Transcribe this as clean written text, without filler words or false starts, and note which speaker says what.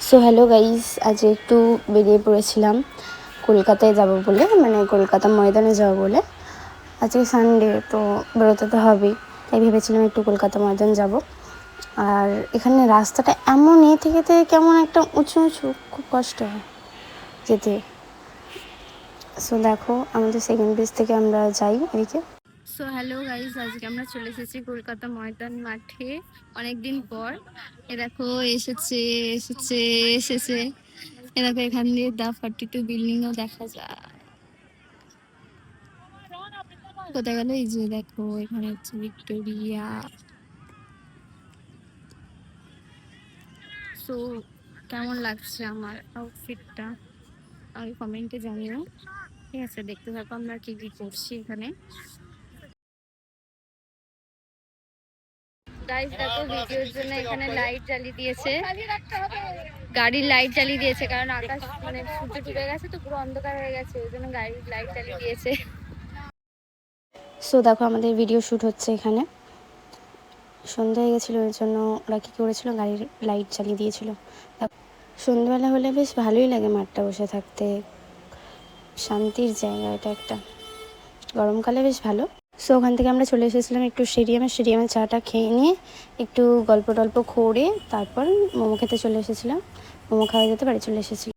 Speaker 1: So hello guys, আজ একটু বেরিয়ে পড়েছিলাম কলকাতায় যাব বলে, মানে কলকাতা ময়দানে যাব বলে। আজকে সানডে, তো বেরোতে তো হবেই, তাই ভেবেছিলাম একটু কলকাতা ময়দান যাব। আর এখানে রাস্তাটা এমন থেকে কেমন একটা উঁচু উঁচু, খুব কষ্ট হয় যেতে। সো দেখো, আমাদের সেকেন্ড পেজ থেকে আমরা যাই এদিকে। সো হ্যালো গাইস, আজকে আমরা চলে এসেছি কলকাতা ময়দান মাঠে অনেকদিন পর। এ দেখো এসেছে এসেছে এসেছে এ দেখো, এখান দিয়ে দা 42 বিল্ডিংও দেখা যায়। কোথায় গেল? এই যে দেখো, এখানে হচ্ছে ভিক্টোরিয়া। সো কেমন লাগছে আমার আউটফিটটা আমি কমেন্টে জানিও। ঠিক আছে, দেখতে থাকো আমরা কি কি করছি এখানে। গাইস দেখো, ভিডিওর জন্য এখানে লাইট জ্বালিয়ে দিয়েছে, গাড়ির লাইট জ্বালিয়ে দিয়েছে, কারণ আকাশ মানে সূর্য ডুবে গেছে তো পুরো অন্ধকার হয়ে গেছে, ওই জন্য গাড়ির লাইট জ্বালিয়ে দিয়েছে। সো দেখো, আমাদের ভিডিও শ্যুট হচ্ছে এখানে। সন্ধ্যা হয়ে গেছিলো, ওই জন্য ওরা কী করেছিল, গাড়ির লাইট জ্বালিয়ে দিয়েছিল। সন্ধ্যাবেলা হলে বেশ ভালোই লাগে মাঠটা বসে থাকতে, শান্তির জায়গা এটা একটা, গরমকালে বেশ ভালো। সো ওখান থেকে আমরা চলে এসেছিলাম একটু স্টেডিয়ামে চাটা খেয়ে নিয়ে একটু গল্প টল্প করে তারপর মোমো খেতে চলে এসেছিলাম। মোমো খাওয়া যেতে বাড়ি চলে এসেছিলাম।